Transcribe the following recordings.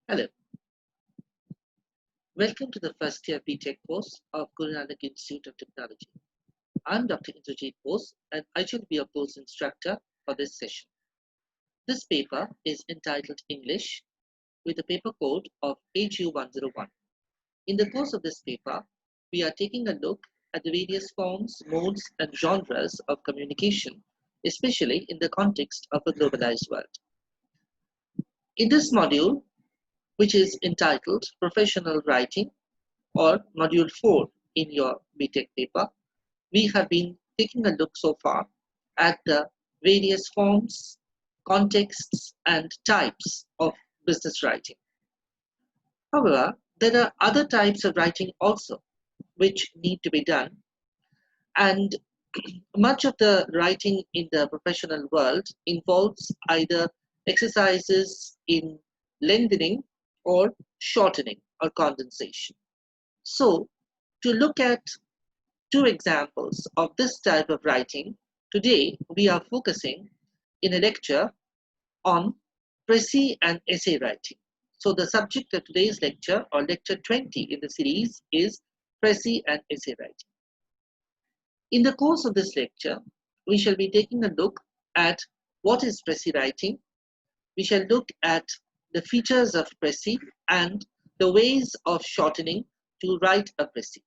Hello, welcome to the first year BTech course of Guru Nanak Institute of Technology. I'm Dr. Indrajit Bose and I shall be your course instructor for this session. This paper is entitled English with a paper code of AGU101. In the course of this paper, we are taking a look at the various forms, modes, and genres of communication, especially in the context of a globalized world. In this module, which is entitled Professional Writing, or Module 4 in your BTech paper, we have been taking a look so far at the various forms, contexts, and types of business writing. However, there are other types of writing also which need to be done, and much of the writing in the professional world involves either exercises in lengthening or shortening or condensation. So, to look at two examples of this type of writing, today we are focusing in a lecture on Precis and essay writing. So the subject of today's lecture, or lecture 20 in the series, is Precis and essay writing. In the course of this lecture, we shall be taking a look at what is Precis writing. We shall look at the features of Precis and the ways of shortening to write a Precis.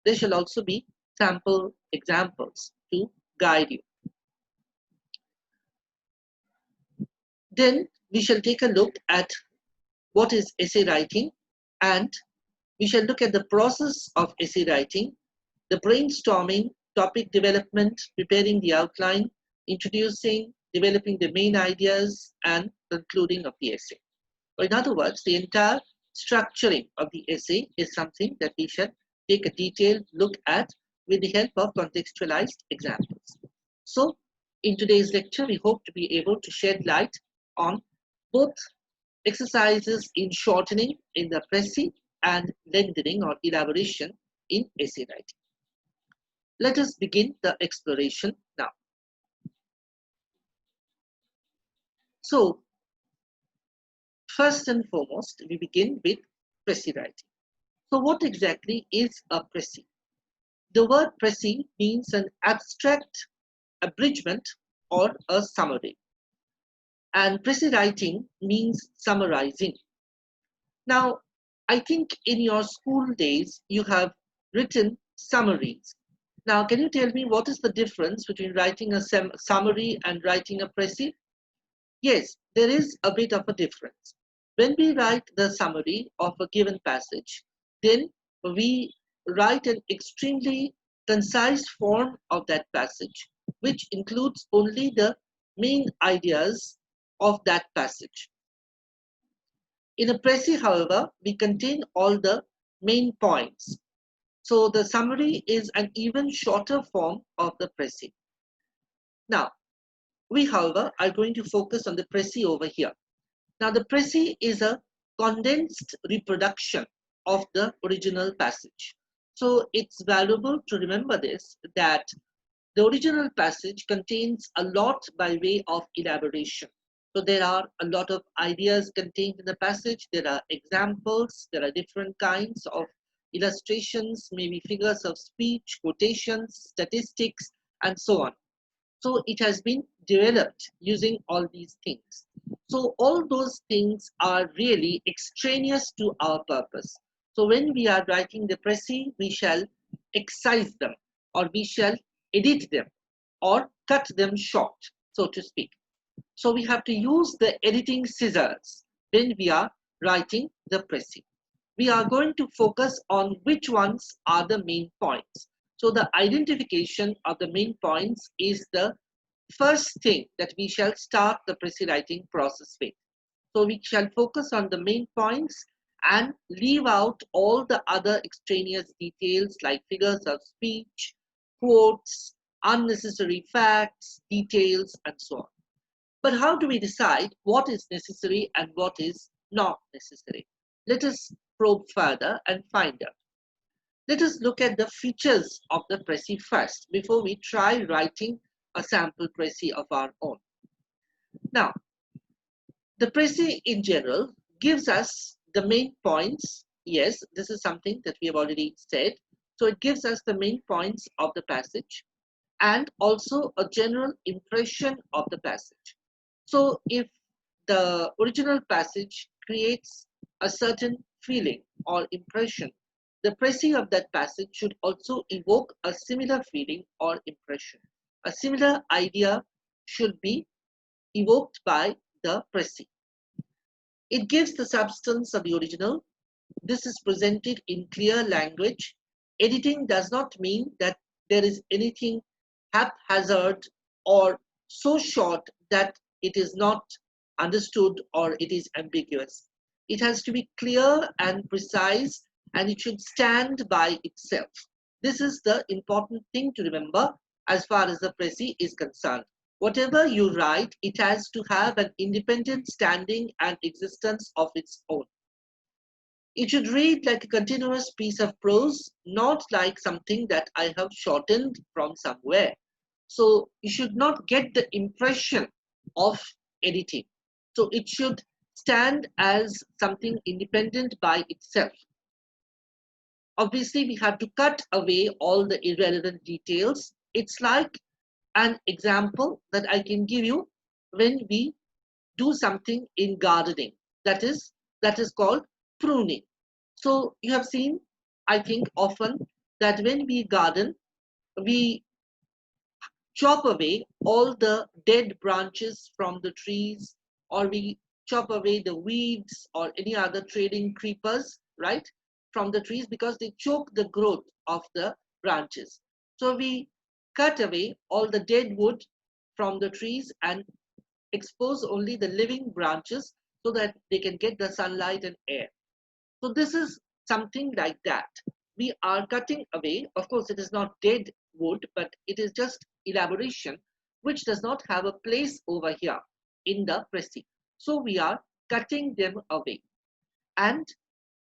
There shall also be sample examples to guide you. Then we shall take a look at what is essay writing, and we shall look at the process of essay writing, the brainstorming, topic development, preparing the outline, introducing, developing the main ideas, and concluding of the essay. Or in other words, the entire structuring of the essay is something that we shall take a detailed look at with the help of contextualized examples. So, in today's lecture, we hope to be able to shed light on both exercises in shortening in the Precis and lengthening or elaboration in essay writing. Let us begin the exploration now. So, first and foremost, we begin with Precis writing. So, what exactly is a Precis? The word Precis means an abstract abridgment or a summary, and Precis writing means summarizing. Now, I think in your school days you have written summaries. Now, can you tell me what is the difference between writing a summary and writing a Precis? Yes, there is a bit of a difference. When we write the summary of a given passage, then we write an extremely concise form of that passage, which includes only the main ideas of that passage. In a Precis, however, we contain all the main points. So the summary is an even shorter form of the Precis. Now, we, however, are going to focus on the Precis over here. Now, the Precis is a condensed reproduction of the original passage. So it's valuable to remember this, that the original passage contains a lot by way of elaboration. So there are a lot of ideas contained in the passage. There are examples. There are different kinds of illustrations, maybe figures of speech, quotations, statistics, and so on. So it has been developed using all these things. So all those things are really extraneous to our purpose. So when we are writing the Precis, we shall excise them, or we shall edit them, or cut them short, so to speak. So we have to use the editing scissors when we are writing the Precis. We are going to focus on which ones are the main points. So the identification of the main points is the first thing that we shall start the Precis writing process with. So we shall focus on the main points and leave out all the other extraneous details like figures of speech, quotes, unnecessary facts, details, and so on. But how do we decide what is necessary and what is not necessary? Let us probe further and find out. Let us look at the features of the Precis first before we try writing a sample Precis of our own. Now, the Precis in general gives us the main points. Yes, this is something that we have already said. So it gives us the main points of the passage and also a general impression of the passage. So if the original passage creates a certain feeling or impression, the précis of that passage should also evoke a similar feeling or impression. A similar idea should be evoked by the précis. It gives the substance of the original. This is presented in clear language. Editing does not mean that there is anything haphazard or so short that it is not understood or it is ambiguous. It has to be clear and precise, and it should stand by itself. This is the important thing to remember as far as the précis is concerned. Whatever you write, it has to have an independent standing and existence of its own. It should read like a continuous piece of prose, not like something that I have shortened from somewhere. So you should not get the impression of editing. So it should stand as something independent by itself. Obviously, we have to cut away all the irrelevant details. It's like an example that I can give you when we do something in gardening. That is called pruning. So you have seen, I think, often that when we garden, we chop away all the dead branches from the trees, or we chop away the weeds or any other trailing creepers, right, from the trees because they choke the growth of the branches. So we cut away all the dead wood from the trees and expose only the living branches so that they can get the sunlight and air. So this is something like that. We are cutting away, of course it is not dead wood, but it is just elaboration which does not have a place over here in the précis. So we are cutting them away. And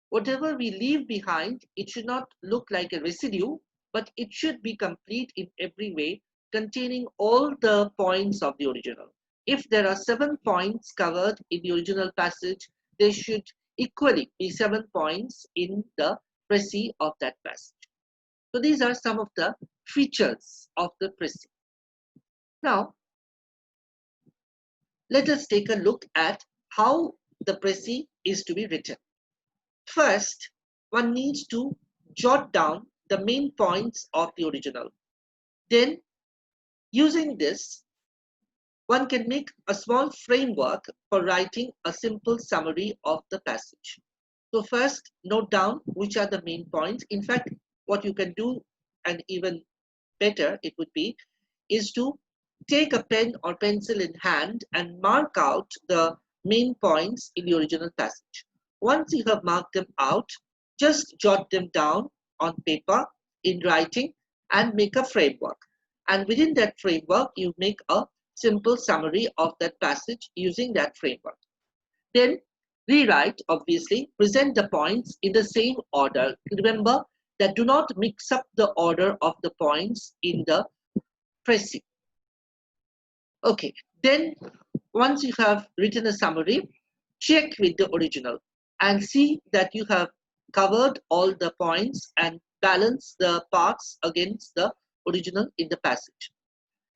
whatever we leave behind, it should not look like a residue, but it should be complete in every way, containing all the points of the original. If there are 7 points covered in the original passage, there should equally be 7 points in the précis of that passage. So these are some of the features of the précis. Now, let us take a look at how the précis is to be written. First, one needs to jot down the main points of the original. Then, using this, one can make a small framework for writing a simple summary of the passage. So first, note down which are the main points. In fact, what you can do, and even better it would be, is to take a pen or pencil in hand and mark out the main points in the original passage. Once you have marked them out, just jot them down on paper in writing and make a framework. And within that framework, you make a simple summary of that passage using that framework. Then rewrite, obviously, present the points in the same order. Remember that do not mix up the order of the points in the précis. Okay, then once you have written a summary, check with the original and see that you have covered all the points and balance the parts against the original in the passage.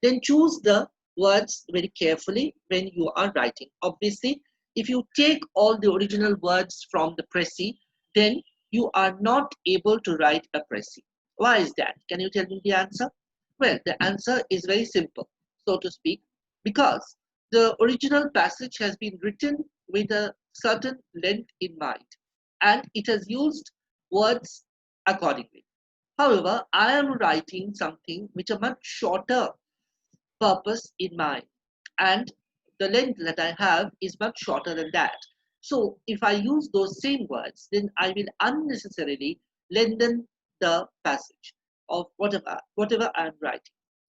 Then choose the words very carefully when you are writing. Obviously, if you take all the original words from the précis, then you are not able to write a précis. Why is that? Can you tell me the answer? Well, the answer is very simple, so to speak, because the original passage has been written with a certain length in mind, and it has used words accordingly. However, I am writing something which a much shorter purpose in mind, and the length that I have is much shorter than that. So if I use those same words, then I will unnecessarily lengthen the passage of whatever I am writing.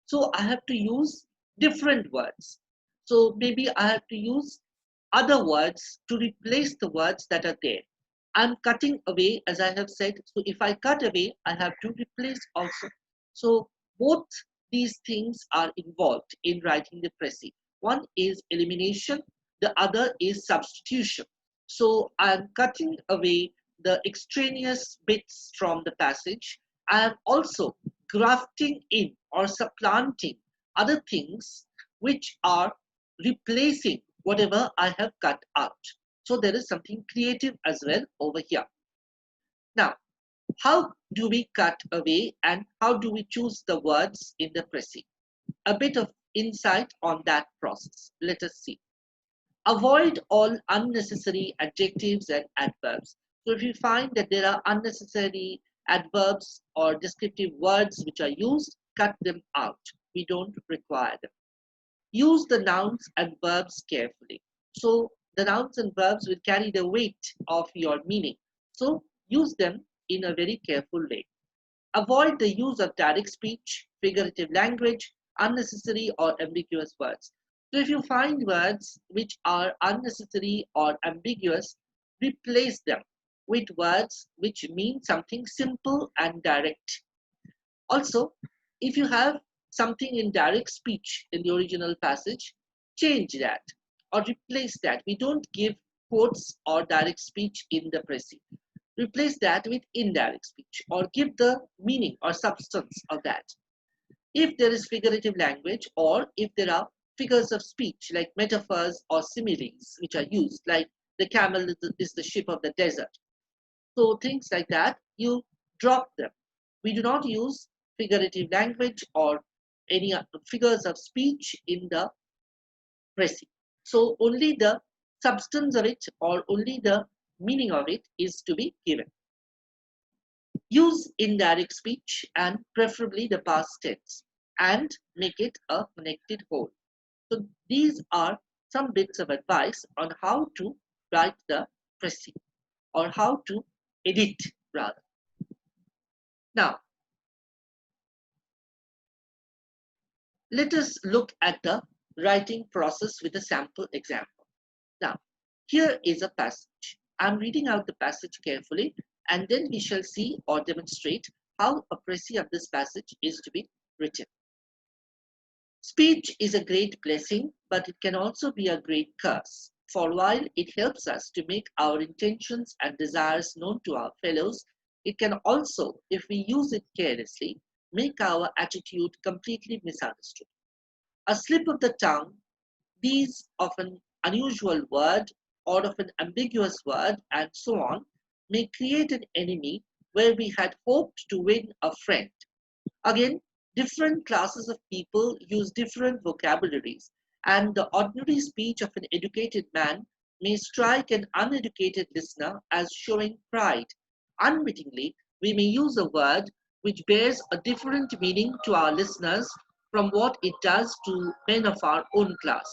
So I have to use different words. So maybe I have to use other words to replace the words that are there. I'm cutting away, as I have said. So if I cut away, I have to replace also. So both these things are involved in writing the précis. One is elimination, the other is substitution. So I'm cutting away the extraneous bits from the passage. I am also grafting in or supplanting other things which are replacing whatever I have cut out. So there is something creative as well over here. Now, how do we cut away and how do we choose the words in the Precis? A bit of insight on that process. Let us see. Avoid all unnecessary adjectives and adverbs. So if you find that there are unnecessary adverbs or descriptive words which are used, cut them out. We don't require them. Use the nouns and verbs carefully. So the nouns and verbs will carry the weight of your meaning. So use them in a very careful way. Avoid the use of direct speech, figurative language, unnecessary or ambiguous words. So if you find words which are unnecessary or ambiguous, replace them with words which mean something simple and direct. Also, if you have something in direct speech in the original passage, change that or replace that. We don't give quotes or direct speech in the Precis. Replace that with indirect speech or give the meaning or substance of that. If there is figurative language or if there are figures of speech like metaphors or similes which are used, like the camel is the ship of the desert. So things like that, you drop them. We do not use figurative language or any figures of speech in the Precis. So only the substance of it or only the meaning of it is to be given. Use indirect speech and preferably the past tense and make it a connected whole. So these are some bits of advice on how to write the Precis or how to edit rather. Now, let us look at the writing process with a sample example. Now, here is a passage. I'm reading out the passage carefully and then we shall see or demonstrate how a Precis of this passage is to be written. Speech is a great blessing, but it can also be a great curse. For while it helps us to make our intentions and desires known to our fellows, it can also, if we use it carelessly, make our attitude completely misunderstood. A slip of the tongue, these of an unusual word or of an ambiguous word, and so on, may create an enemy where we had hoped to win a friend. Again, different classes of people use different vocabularies, and the ordinary speech of an educated man may strike an uneducated listener as showing pride. Unwittingly, we may use a word which bears a different meaning to our listeners from what it does to men of our own class.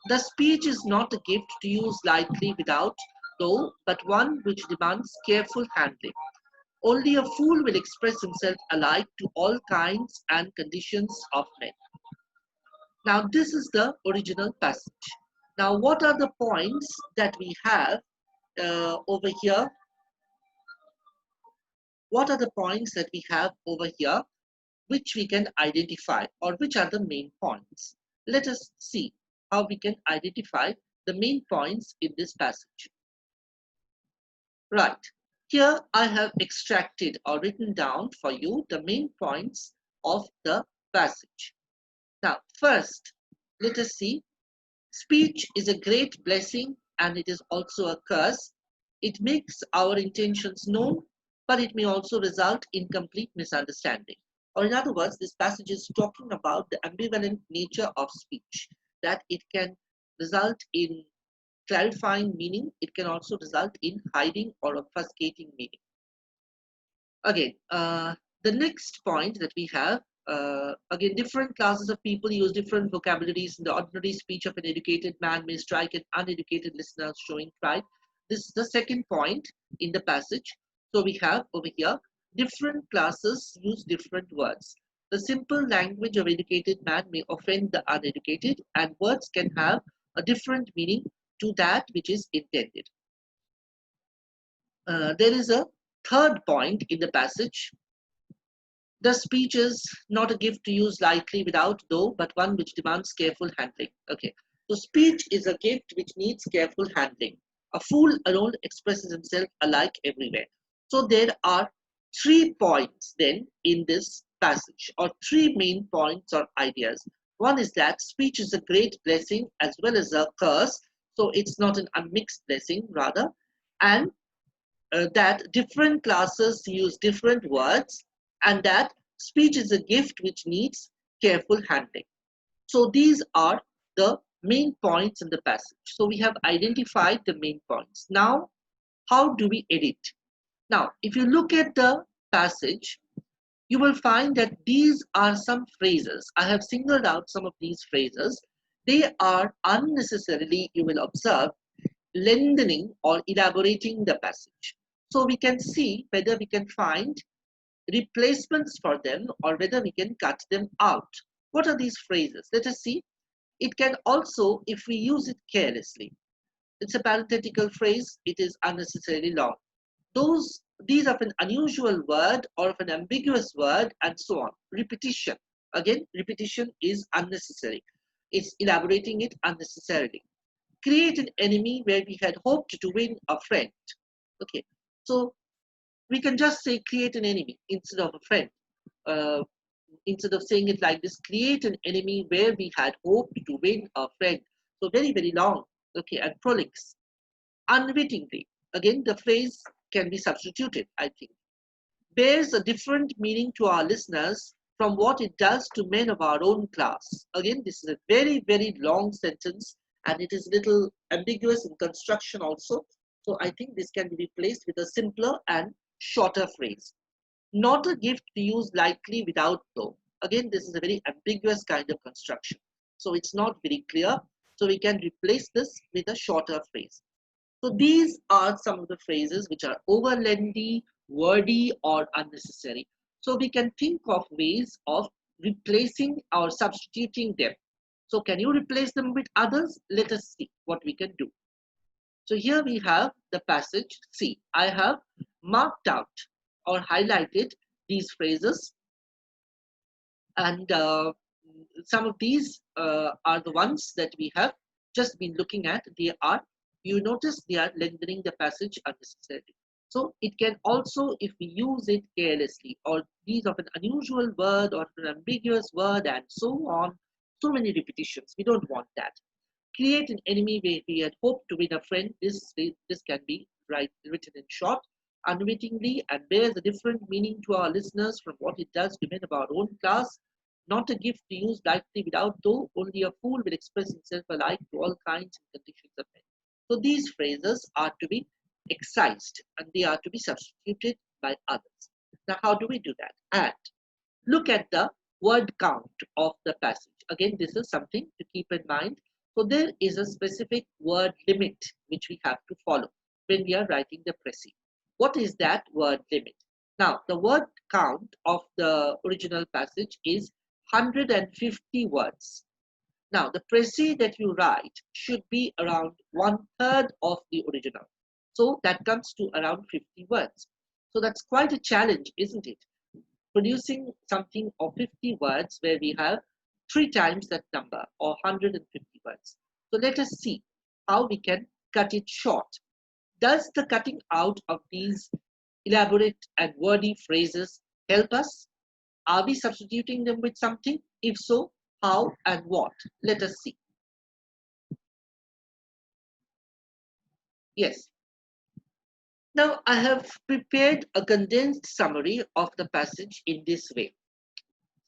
The speech is not a gift to use lightly without, though, but one which demands careful handling. Only a fool will express himself alike to all kinds and conditions of men. Now, this is the original passage. Now, what are the points that we have over here? What are the points that we have over here which we can identify, or which are the main points? Let us see how we can identify the main points in this passage. Right. Here I have extracted or written down for you the main points of the passage. Now, first, let us see. Speech is a great blessing and it is also a curse. It makes our intentions known, but it may also result in complete misunderstanding. Or in other words, this passage is talking about the ambivalent nature of speech, that it can result in clarifying meaning, it can also result in hiding or obfuscating meaning. Again, the next point that we have, again, different classes of people use different vocabularies. In the ordinary speech of an educated man may strike an uneducated listener showing pride. This is the second point in the passage. So we have over here, different classes use different words. The simple language of educated man may offend the uneducated, and words can have a different meaning to that which is intended. There is a third point in the passage. The speech is not a gift to use lightly without, though, but one which demands careful handling. Okay, so speech is a gift which needs careful handling. A fool alone expresses himself alike everywhere. So there are 3 points then in this passage, or 3 main points or ideas. One is that speech is a great blessing as well as a curse. So it's not an unmixed blessing, rather. And that different classes use different words, and that speech is a gift which needs careful handling. So these are the main points in the passage. So we have identified the main points. Now, how do we edit? Now, if you look at the passage, you will find that these are some phrases. I have singled out some of these phrases. They are unnecessarily, you will observe, lengthening or elaborating the passage. So we can see whether we can find replacements for them or whether we can cut them out. What are these phrases? Let us see. It can also, if we use it carelessly, it's a parenthetical phrase, it is unnecessarily long. These of an unusual word or of an ambiguous word and so on. Repetition. Again, repetition is unnecessary. It's elaborating it unnecessarily. Create an enemy where we had hoped to win a friend. Okay, so we can just say create an enemy instead of a friend. Uh, Instead of saying it like this, create an enemy where we had hoped to win a friend. So very, very long, okay, and prolix. Unwittingly, again, the phrase can be substituted, I think. Bears a different meaning to our listeners from what it does to men of our own class. Again, this is a very, very long sentence and it is little ambiguous in construction also. So I think this can be replaced with a simpler and shorter phrase. Not a gift to use lightly without though. Again, this is a very ambiguous kind of construction. So it's not very clear. So we can replace this with a shorter phrase. So these are some of the phrases which are over lengthy, wordy, or unnecessary. So we can think of ways of replacing or substituting them. So can you replace them with others? Let us see what we can do. So here we have the passage. See, I have marked out or highlighted these phrases, and some of these are the ones that we have just been looking at. They are, you notice they are lengthening the passage unnecessarily. So it can also, if we use it carelessly, or these of an unusual word or an ambiguous word and so on, so many repetitions, we don't want that. Create an enemy where we had hoped to win a friend. This can be written in short, unwittingly, and bears a different meaning to our listeners from what it does to men of our own class. Not a gift to use lightly without, though only a fool will express himself alike to all kinds and conditions of men. So these phrases are to be excised and they are to be substituted by others. Now, how do we do that? And look at the word count of the passage. Again, this is something to keep in mind. So there is a specific word limit which we have to follow when we are writing the Precis. What is that word limit? Now, the word count of the original passage is 150 words. Now, the Precis that you write should be around 1/3 of the original. So that comes to around 50 words. So that's quite a challenge, isn't it? Producing something of 50 words where we have 3 times that number, or 150 words. So let us see how we can cut it short. Does the cutting out of these elaborate and wordy phrases help us? Are we substituting them with something? If so, how and what? Let us see. Yes. Now I have prepared a condensed summary of the passage in this way.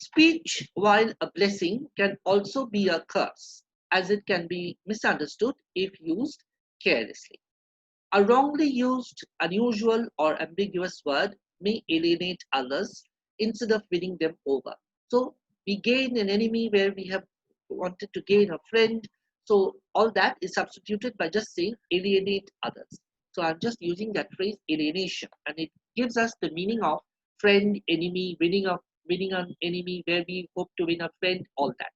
Speech, while a blessing, can also be a curse, as it can be misunderstood if used carelessly. A wrongly used, unusual, or ambiguous word may alienate others instead of winning them over. So we gain an enemy where we have wanted to gain a friend. So all that is substituted by just saying alienate others. So I'm just using that phrase alienation, and it gives us the meaning of friend, enemy, winning an enemy where we hope to win a friend, all that.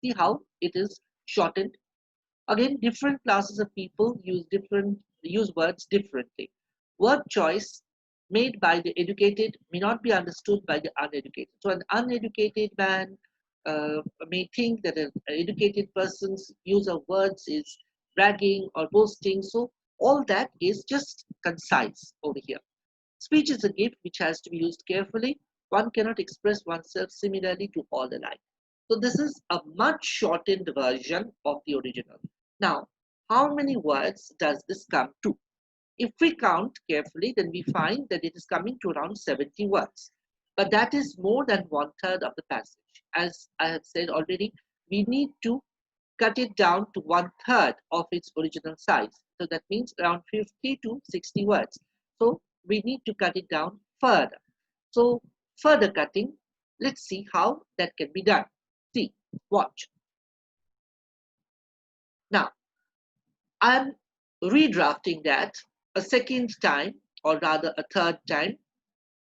See how it is shortened. Again, different classes of people use words differently. Word choice made by the educated may not be understood by the uneducated. So an uneducated man may think that an educated person's use of words is bragging or boasting. So All that is just concise over here. Speech is a gift which has to be used carefully. One cannot express oneself similarly to all alike. So this is a much shortened version of the original. Now, how many words does this come to? If we count carefully, then we find that it is coming to around 70 words. But that is more than one third of the passage. As I have said already, we need to cut it down to one third of its original size. So that means around 50 to 60 words. So we need to cut it down further. So further cutting, let's see how that can be done. See, watch. Now, I'm redrafting that a second time, or rather a third time.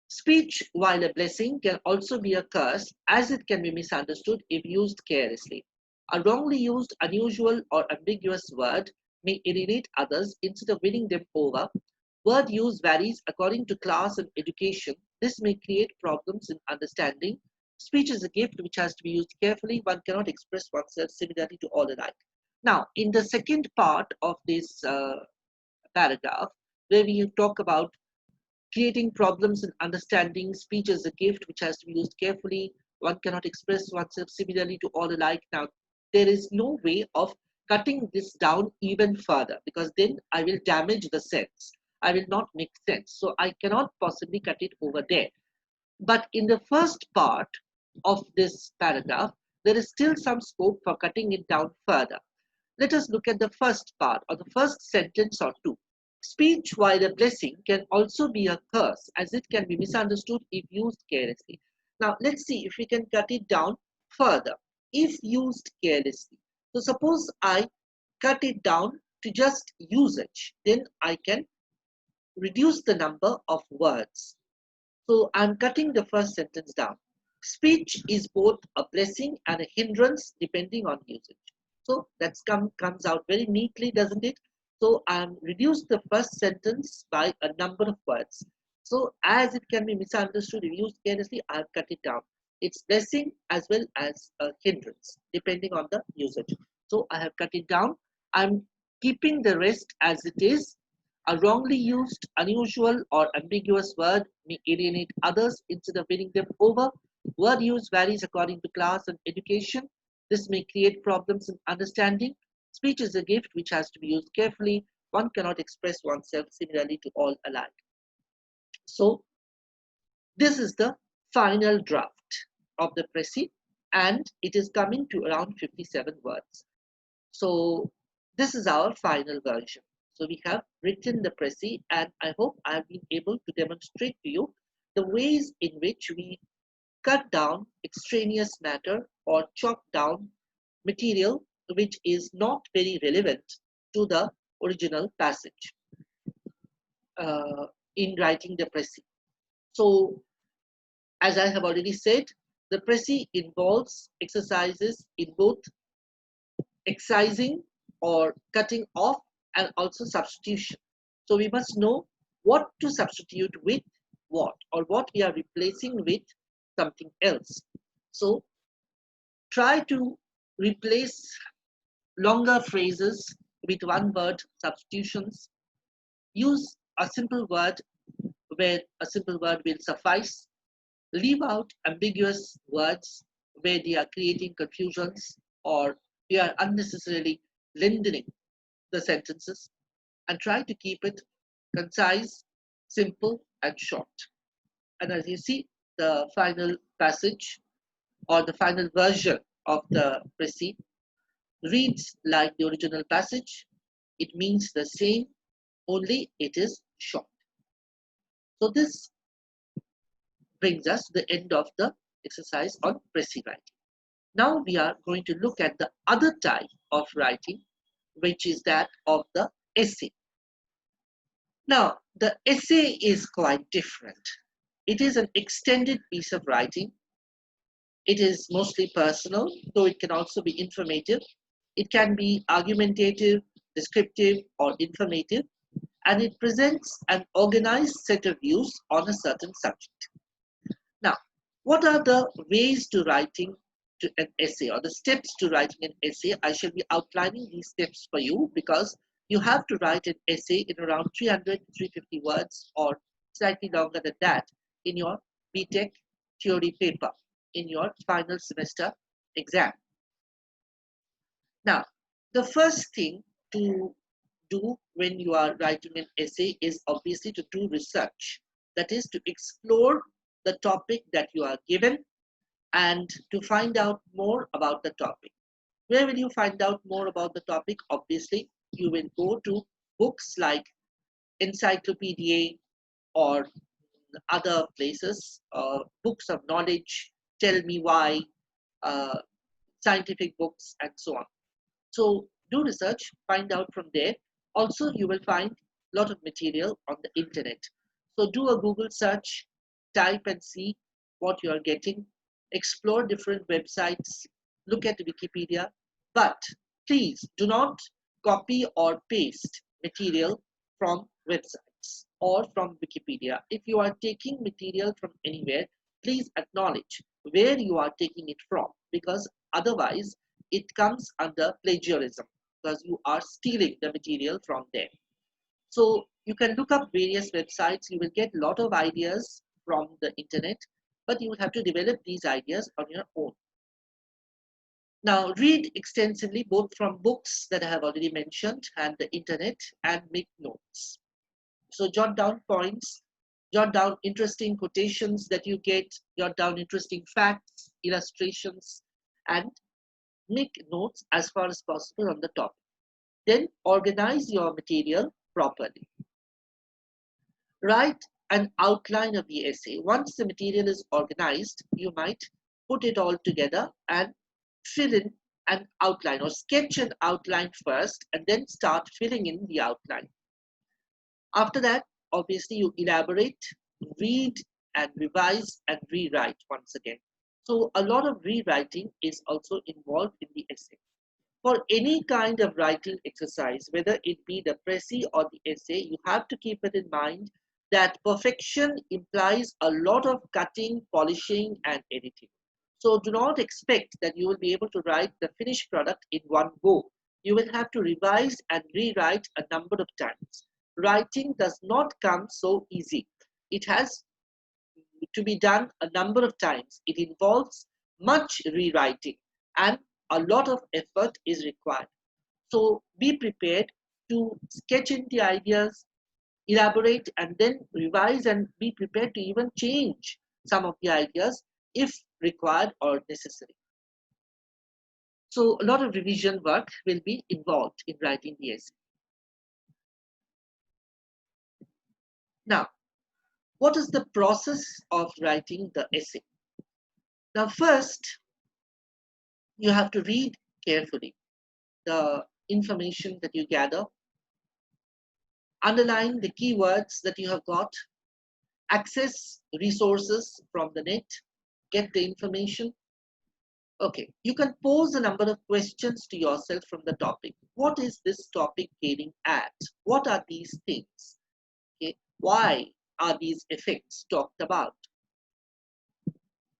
Speech, while a blessing, can also be a curse, as it can be misunderstood if used carelessly. A wrongly used, unusual, or ambiguous word may alienate others instead of winning them over. Word use varies according to class and education. This may create problems in understanding. Speech is a gift which has to be used carefully. One cannot express oneself similarly to all alike. Now, in the second part of this paragraph, where we talk about creating problems in understanding, speech is a gift which has to be used carefully. One cannot express oneself similarly to all alike. Now, there is no way of cutting this down even further, because then I will damage the sense. I will not make sense. So I cannot possibly cut it over there. But in the first part of this paragraph, there is still some scope for cutting it down further. Let us look at the first part, or the first sentence or two. Speech, while a blessing, can also be a curse, as it can be misunderstood if used carelessly. Now, let's see if we can cut it down further. If used carelessly. So suppose I cut it down to just usage, then I can reduce the number of words. So I'm cutting the first sentence down. Speech is both a blessing and a hindrance depending on usage. So that comes out very neatly, doesn't it? So I'm reduced the first sentence by a number of words. So as it can be misunderstood if used carelessly, I've cut it down. It's blessing as well as a hindrance depending on the usage. So I have cut it down. I'm keeping the rest as it is. A wrongly used, unusual, or ambiguous word may alienate others instead of winning them over. Word use varies according to class and education. This may create problems in understanding. Speech is a gift which has to be used carefully. One cannot express oneself similarly to all alike. So, this is the final draft of the Precis, and it is coming to around 57 words. So, this is our final version. So we have written the Precis, and I hope I have been able to demonstrate to you the ways in which we cut down extraneous matter or chop down material which is not very relevant to the original passage in writing the Precis. So, as I have already said, the Precis involves exercises in both excising or cutting off and also substitution. So we must know what to substitute with what, or what we are replacing with something else. So try to replace longer phrases with one word substitutions. Use a simple word where a simple word will suffice. Leave out ambiguous words where they are creating confusions or they are unnecessarily lengthening the sentences, and try to keep it concise, simple, and short. And as you see, the final passage or the final version of the Precis reads like the original passage. It means the same, only it is short. So this brings us to the end of the exercise on Precis writing. Now we are going to look at the other type of writing, which is that of the essay. Now, the essay is quite different. It is an extended piece of writing. It is mostly personal, though it can also be informative. It can be argumentative, descriptive, or informative, and it presents an organized set of views on a certain subject. Now, what are the ways to writing to an essay, or the steps to writing an essay? I shall be outlining these steps for you because you have to write an essay in around 300 to 350 words or slightly longer than that in your BTech theory paper in your final semester exam. Now, the first thing to do when you are writing an essay is obviously to do research. That is to explore the topic that you are given and to find out more about the topic. Where will you find out more about the topic? Obviously, you will go to books like Encyclopedia or other places, books of knowledge, tell me why, uh, scientific books, and so on. So do research, find out from there. Also, you will find a lot of material on the internet. So do a Google search, type and see what you are getting, explore different websites, look at Wikipedia, but please do not copy or paste material from websites or from Wikipedia. If you are taking material from anywhere, please acknowledge where you are taking it from, because otherwise it comes under plagiarism, because you are stealing the material from there. So you can look up various websites, you will get a lot of ideas from the internet, but you will have to develop these ideas on your own. Now read extensively both from books that I have already mentioned and the internet, and make notes. So jot down points, jot down interesting quotations that you get, jot down interesting facts, illustrations, and make notes as far as possible on the topic. Then organize your material properly. Write an outline of the essay. Once the material is organized, you might put it all together and fill in an outline, or sketch an outline first and then start filling in the outline. After that, obviously you elaborate, read and revise and rewrite once again. So a lot of rewriting is also involved in the essay. For any kind of writing exercise, whether it be the Precis or the essay, you have to keep it in mind that perfection implies a lot of cutting, polishing, and editing. So do not expect that you will be able to write the finished product in one go. You will have to revise and rewrite a number of times. Writing does not come so easy. It has to be done a number of times. It involves much rewriting and a lot of effort is required. So be prepared to sketch in the ideas, elaborate and then revise, and be prepared to even change some of the ideas if required or necessary. So a lot of revision work will be involved in writing the essay. Now, what is the process of writing the essay? Now, first, you have to read carefully the information that you gather, underline the keywords that you have got, access resources from the net, get the information. Okay, you can pose a number of questions to yourself from the topic. What is this topic getting at? What are these things? Okay, why are these effects talked about?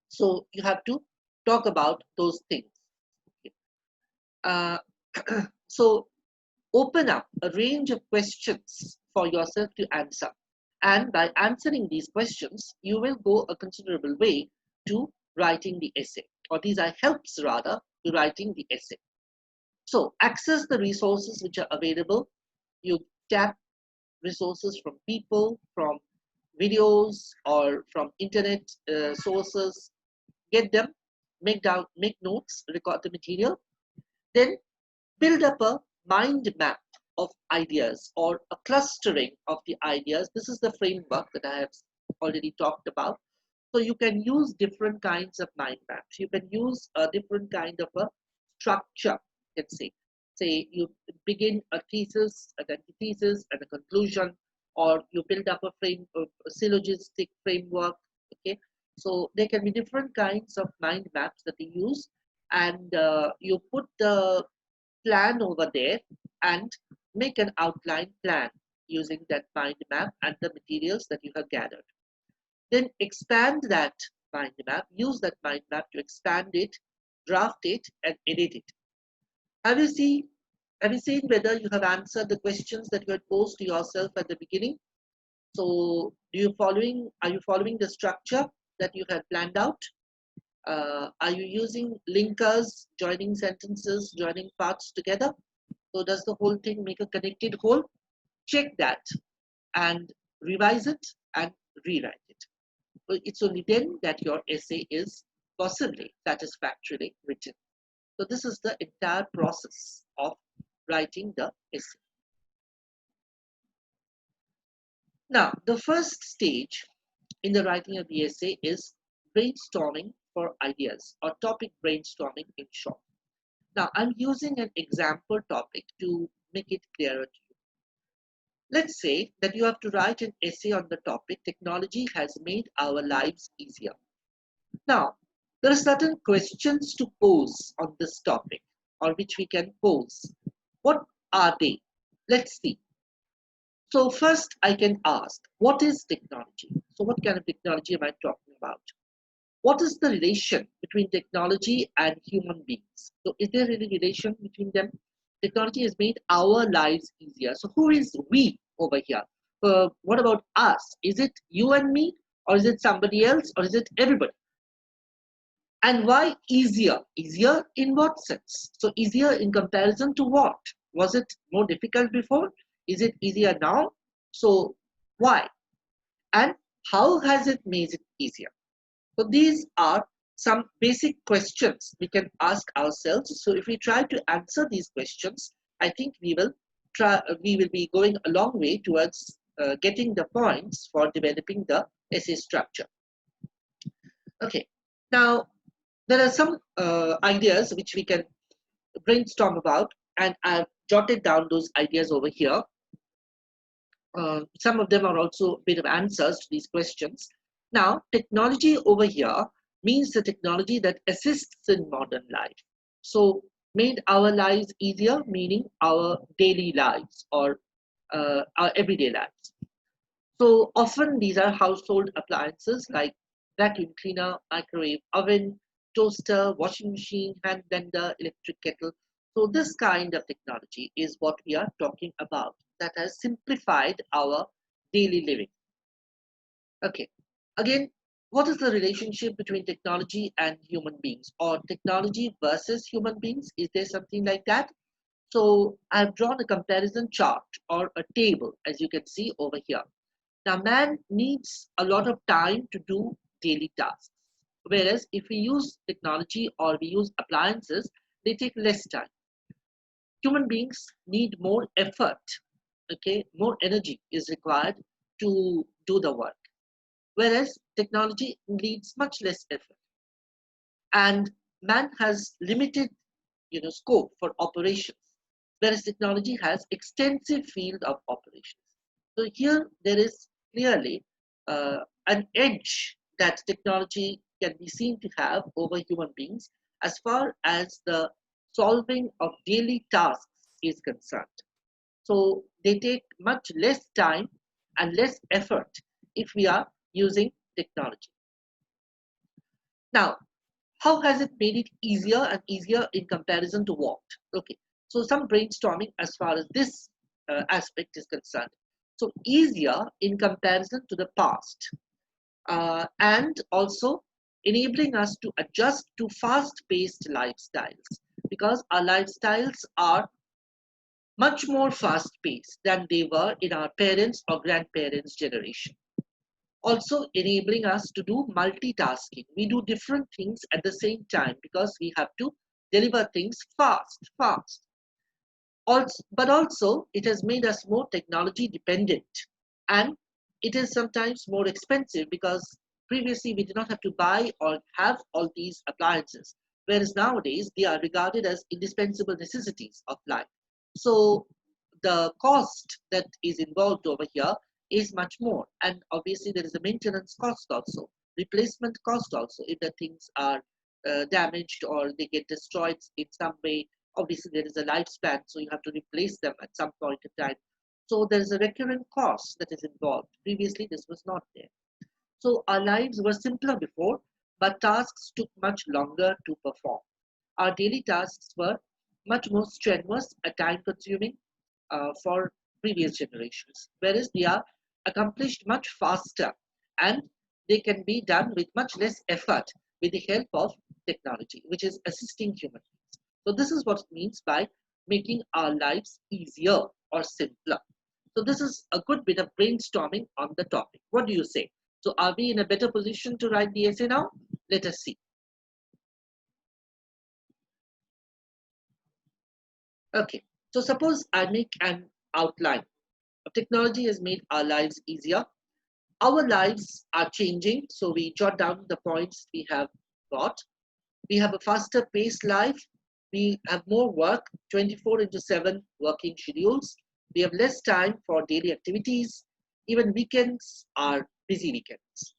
So you have to talk about those things. Okay. So open up a range of questions for yourself to answer. And by answering these questions, you will go a considerable way to writing the essay, or these are helps rather to writing the essay. So access the resources which are available. You tap resources from people, from videos, or from internet sources. Get them, make notes, record the material. Then build up a mind map of ideas or a clustering of the ideas. This is the framework that I have already talked about. So you can use different kinds of mind maps. You can use a different kind of a structure, you can say. Say you begin a thesis, an antithesis, and a conclusion, or you build up a syllogistic framework. Okay, so there can be different kinds of mind maps that you use, and you put the plan over there and make an outline plan using that mind map and the materials that you have gathered. Then expand that mind map, use that mind map to expand it, draft it, and edit it. Have you seen Have you seen whether you have answered the questions that you had posed to yourself at the beginning? So, are you following the structure that you had planned out? Are you using linkers, joining sentences, joining parts together? So does the whole thing make a connected whole? Check that and revise it and rewrite it. So it's only then that your essay is possibly satisfactorily written. So this is the entire process of writing the essay. Now, the first stage in the writing of the essay is brainstorming for ideas, or topic brainstorming in short. Now, I'm using an example topic to make it clearer to you. Let's say that you have to write an essay on the topic technology has made our lives easier. Now, there are certain questions to pose on this topic, or which we can pose. What are they? Let's see. So first I can ask, what is technology? So what kind of technology am I talking about? What is the relation between technology and human beings? So is there any relation between them? Technology has made our lives easier. So who is we over here? What about us? Is it you and me? Or is it somebody else? Or is it everybody? And why easier? Easier in what sense? So easier in comparison to what? Was it more difficult before? Is it easier now? So why? And how has it made it easier? So these are some basic questions we can ask ourselves. So if we try to answer these questions, I think we will be going a long way towards getting the points for developing the essay structure. Okay, now there are some ideas which we can brainstorm about, and I've jotted down those ideas over here. Some of them are also a bit of answers to these questions. Now, technology over here means the technology that assists in modern life. So, made our lives easier, meaning our daily lives or our everyday lives. So, often these are household appliances like vacuum cleaner, microwave oven, toaster, washing machine, hand blender, electric kettle. So, this kind of technology is what we are talking about that has simplified our daily living. Okay, again, what is the relationship between technology and human beings, or technology versus human beings? Is there something like that? So I've drawn a comparison chart or a table, as you can see over here. Now, man needs a lot of time to do daily tasks, whereas if we use technology or we use appliances, they take less time. Human beings need more effort, okay, more energy is required to do the work, whereas technology needs much less effort. And man has limited, scope for operations, whereas technology has extensive field of operations. So here there is clearly an edge that technology can be seen to have over human beings as far as the solving of daily tasks is concerned. So they take much less time and less effort if we are using technology. Now, how has it made it easier and easier in comparison to what? Okay, so some brainstorming as far as this aspect is concerned. So easier in comparison to the past, and also enabling us to adjust to fast-paced lifestyles, because our lifestyles are much more fast-paced than they were in our parents' or grandparents' generation. Also enabling us to do multitasking. We do different things at the same time because we have to deliver things fast. Also, but also it has made us more technology dependent, and it is sometimes more expensive because previously we did not have to buy or have all these appliances, whereas nowadays they are regarded as indispensable necessities of life. So the cost that is involved over here is much more, and obviously there is a maintenance cost also, replacement cost also, if the things are damaged or they get destroyed in some way. Obviously there is a lifespan, so you have to replace them at some point in time. So there is a recurrent cost that is involved. Previously this was not there. So our lives were simpler before, but tasks took much longer to perform. Our daily tasks were much more strenuous and time consuming for previous generations, whereas they are accomplished much faster and they can be done with much less effort with the help of technology, which is assisting human beings. So this is what it means by making our lives easier or simpler. So this is a good bit of brainstorming on the topic. What do you say? So are we in a better position to write the essay now? Let us see. Okay, so suppose I make an outline. Technology has made our lives easier. Our lives are changing, so we jot down the points we have got. We have a faster paced life. We have more work, 24 into 7 working schedules. We have less time for daily activities. Even weekends are busy weekends.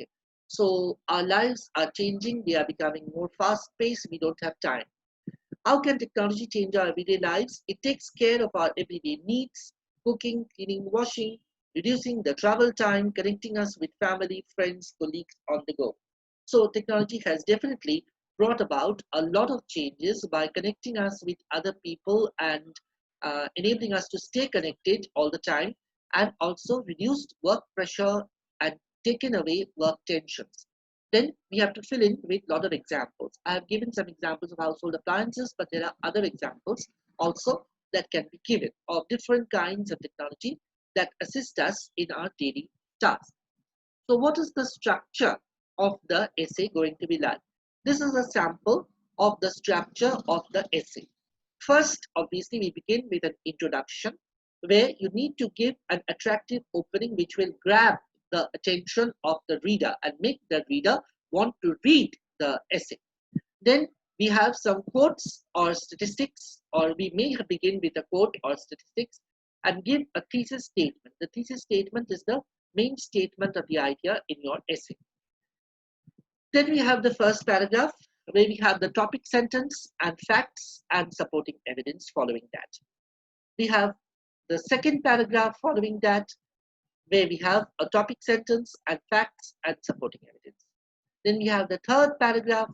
Okay. So our lives are changing. We are becoming more fast paced. We don't have time. How can technology change our everyday lives? It takes care of our everyday needs, cooking, cleaning, washing, reducing the travel time, connecting us with family, friends, colleagues on the go. So technology has definitely brought about a lot of changes by connecting us with other people and enabling us to stay connected all the time, and also reduced work pressure and taken away work tensions. Then we have to fill in with a lot of examples. I have given some examples of household appliances, but there are other examples also that can be given of different kinds of technology that assist us in our daily tasks. So what is the structure of the essay going to be like? This is a sample of the structure of the essay. First, obviously, we begin with an introduction where you need to give an attractive opening which will grab the attention of the reader and make the reader want to read the essay. Then we have some quotes or statistics, or we may begin with a quote or statistics and give a thesis statement. The thesis statement is the main statement of the idea in your essay. Then we have the first paragraph where we have the topic sentence and facts and supporting evidence following that. We have the second paragraph following that where we have a topic sentence and facts and supporting evidence. Then we have the third paragraph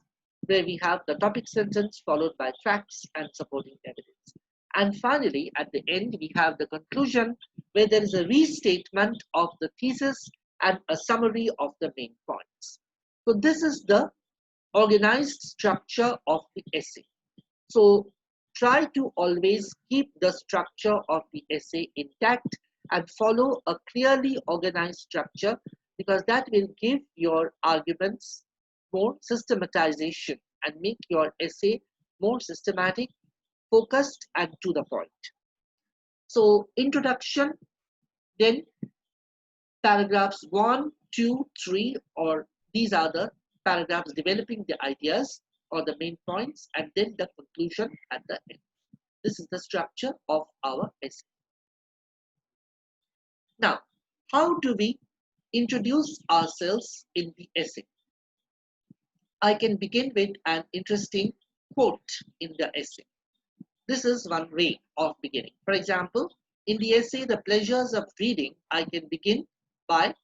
where we have the topic sentence followed by facts and supporting evidence. And finally, at the end, we have the conclusion where there is a restatement of the thesis and a summary of the main points. So this is the organized structure of the essay. So try to always keep the structure of the essay intact and follow a clearly organized structure, because that will give your arguments more systematization and make your essay more systematic, focused, and to the point. So introduction, then paragraphs 1, 2, 3, or these are the paragraphs developing the ideas or the main points, and then the conclusion at the end. This is the structure of our essay. Now, how do we introduce ourselves in the essay? I can begin with an interesting quote in the essay. This is one way of beginning. For example, in the essay, The Pleasures of Reading, I can begin by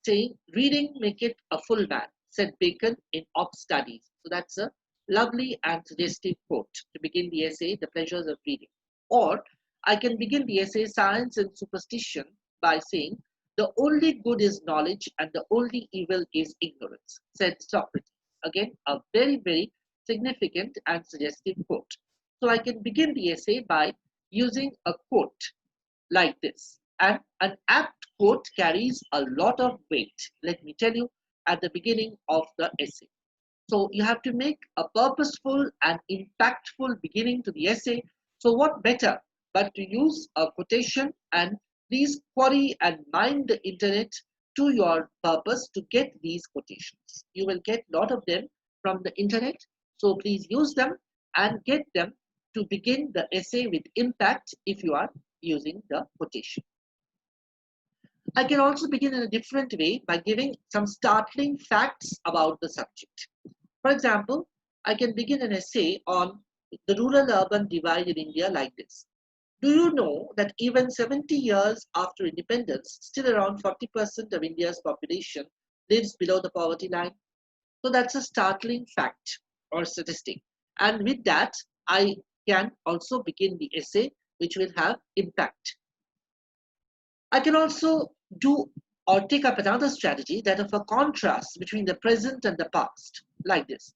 saying, reading make it a full man, said Bacon in Op Studies. So that's a lovely and suggestive quote to begin the essay, The Pleasures of Reading. Or I can begin the essay, Science and Superstition, by saying, the only good is knowledge and the only evil is ignorance, said Socrates. Again, a very, very significant and suggestive quote. So I can begin the essay by using a quote like this. And an apt quote carries a lot of weight, let me tell you, at the beginning of the essay. So you have to make a purposeful and impactful beginning to the essay. So what better but to use a quotation, and please query and mine the internet to your purpose to get these quotations. You will get a lot of them from the internet. So please use them and get them to begin the essay with impact if you are using the quotation. I can also begin in a different way by giving some startling facts about the subject. For example, I can begin an essay on the rural-urban divide in India like this. Do you know that even 70 years after independence, still around 40% of India's population lives below the poverty line? So that's a startling fact or statistic. And with that, I can also begin the essay which will have impact. I can also do or take up another strategy, that of a contrast between the present and the past, like this.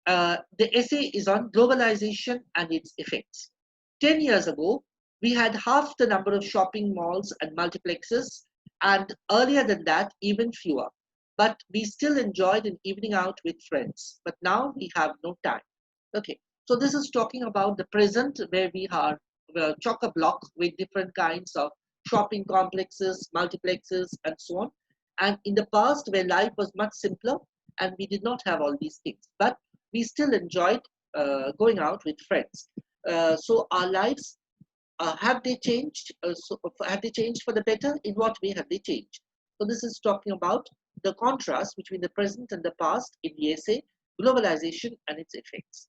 The essay is on globalization and its effects. 10 years ago, we had half the number of shopping malls and multiplexes, and earlier than that, even fewer. But we still enjoyed an evening out with friends. But now we have no time. Okay, so this is talking about the present, where we are chock a block with different kinds of shopping complexes, multiplexes, and so on. And in the past, where life was much simpler and we did not have all these things, but we still enjoyed going out with friends. So our lives, have they changed? Have they changed for the better? In what way have they changed? So this is talking about the contrast between the present and the past in the essay, globalization and its effects.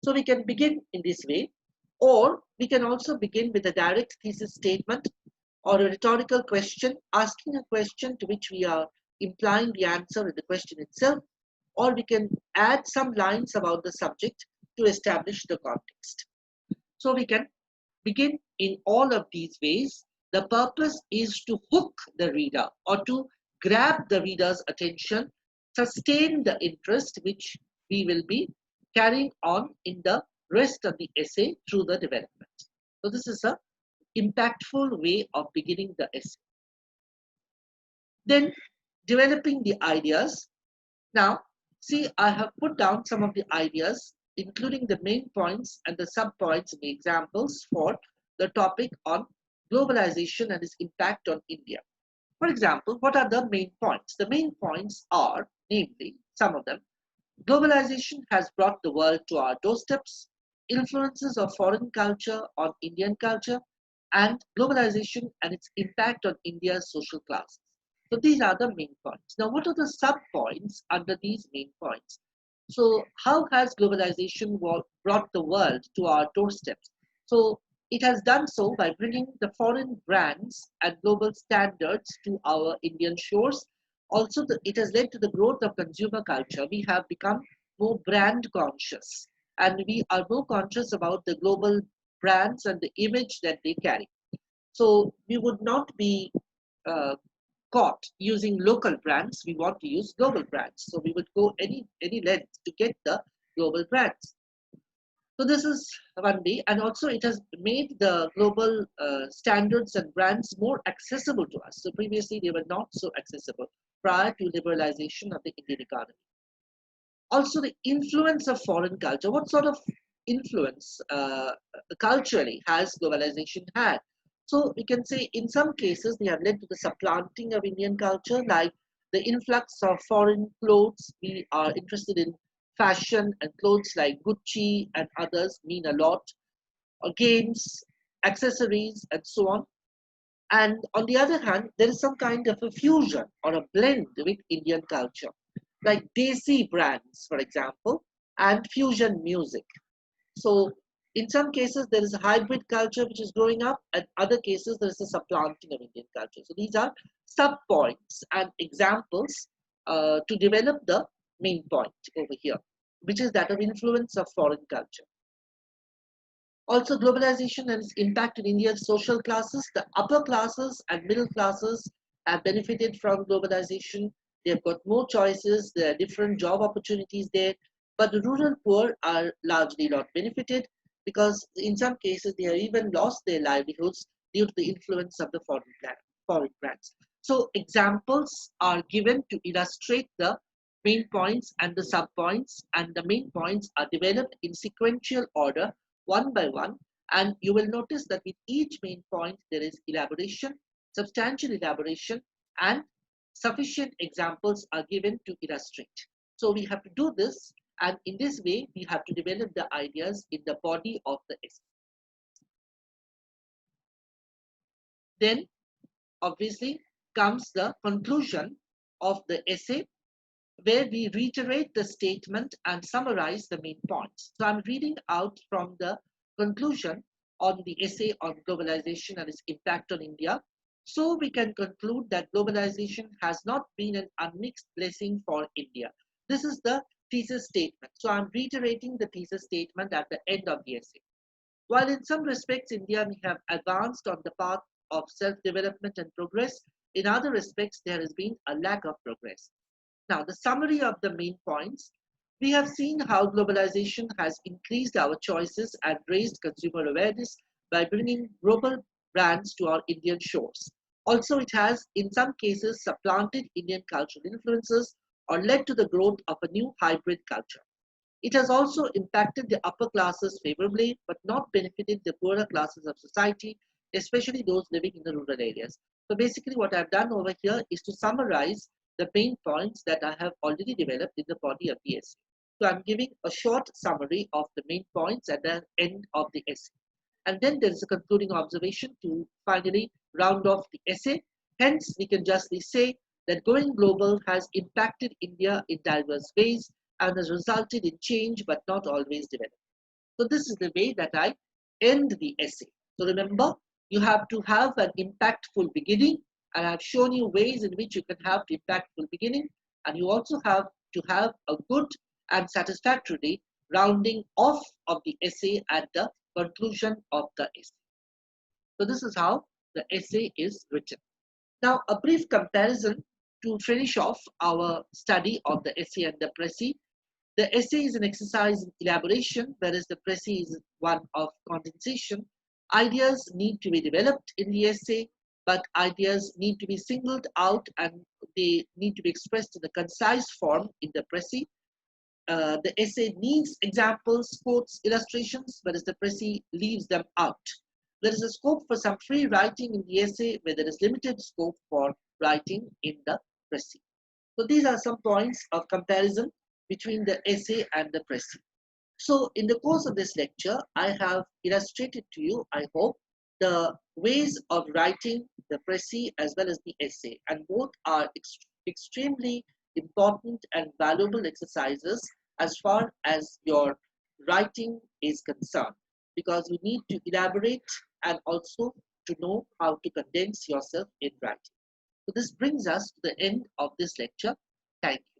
So we can begin in this way, or we can also begin with a direct thesis statement or a rhetorical question, asking a question to which we are implying the answer in the question itself, or we can add some lines about the subject to establish the context. So we can begin in all of these ways. The purpose is to hook the reader or to grab the reader's attention, sustain the interest which we will be carrying on in the rest of the essay through the development. So this is a impactful way of beginning the essay. Then developing the ideas. Now, see, I have put down some of the ideas, including the main points and the sub-points and the examples for the topic on globalization and its impact on India. For example, what are the main points? The main points are, namely, some of them: globalization has brought the world to our doorsteps, influences of foreign culture on Indian culture, and globalization and its impact on India's social classes. So these are the main points. Now, what are the sub-points under these main points? So how has globalization brought the world to our doorsteps? So it has done so by bringing the foreign brands and global standards to our Indian shores. Also, it has led to the growth of consumer culture. We have become more brand conscious, and we are more conscious about the global brands and the image that they carry. So we would not be uh, caught using local brands. We want to use global brands. So we would go any length to get the global brands. So this is one way, and also it has made the global standards and brands more accessible to us. So previously they were not so accessible prior to liberalization of the Indian economy. Also, the influence of foreign culture. What sort of influence culturally has globalization had? So we can say in some cases they have led to the supplanting of Indian culture, like the influx of foreign clothes. We are interested in fashion, and clothes like Gucci and others mean a lot, or games, accessories, and so on. And on the other hand, there is some kind of a fusion or a blend with Indian culture, like Desi brands, for example, and fusion music. So in some cases, there is a hybrid culture which is growing up, and other cases, there is a supplanting of Indian culture. So these are sub-points and examples to develop the main point over here, which is that of influence of foreign culture. Also, globalization and its impact on India's social classes. The upper classes and middle classes have benefited from globalization. They've got more choices, there are different job opportunities there, but the rural poor are largely not benefited, because in some cases they have even lost their livelihoods due to the influence of the foreign brands. So examples are given to illustrate the main points and the sub-points, and the main points are developed in sequential order, one by one, and you will notice that with each main point there is elaboration, substantial elaboration, and sufficient examples are given to illustrate. So we have to do this, and in this way we have to develop the ideas in the body of the essay. Then obviously comes the conclusion of the essay, where we reiterate the statement and summarize the main points. So I'm reading out from the conclusion on the essay on globalization and its impact on India. So we can conclude that globalization has not been an unmixed blessing for India. This is the thesis statement. So I'm reiterating the thesis statement at the end of the essay. While in some respects India may have advanced on the path of self-development and progress, in other respects there has been a lack of progress. Now, the summary of the main points. We have seen how globalization has increased our choices and raised consumer awareness by bringing global brands to our Indian shores. Also, it has, in some cases, supplanted Indian cultural influences or led to the growth of a new hybrid culture. It has also impacted the upper classes favorably, but not benefited the poorer classes of society, especially those living in the rural areas. So basically what I've done over here is to summarize the main points that I have already developed in the body of the essay. So I'm giving a short summary of the main points at the end of the essay. And then there is a concluding observation to finally round off the essay. Hence, we can justly say that going global has impacted India in diverse ways and has resulted in change but not always development. So this is the way that I end the essay. So remember, you have to have an impactful beginning, and I've shown you ways in which you can have the impactful beginning, and you also have to have a good and satisfactory rounding off of the essay at the conclusion of the essay. So this is how the essay is written. Now, a brief comparison to finish off our study of the essay and the précis. The essay is an exercise in elaboration, whereas the précis is one of condensation. Ideas need to be developed in the essay, but ideas need to be singled out and they need to be expressed in a concise form in the précis. The essay needs examples, quotes, illustrations, whereas the précis leaves them out. There is a scope for some free writing in the essay, where there is limited scope for writing in the précis. So these are some points of comparison between the essay and the précis. So in the course of this lecture, I have illustrated to you, I hope, the ways of writing the précis as well as the essay, and both are extremely important and valuable exercises as far as your writing is concerned, because you need to elaborate and also to know how to condense yourself in writing. So this brings us to the end of this lecture. Thank you.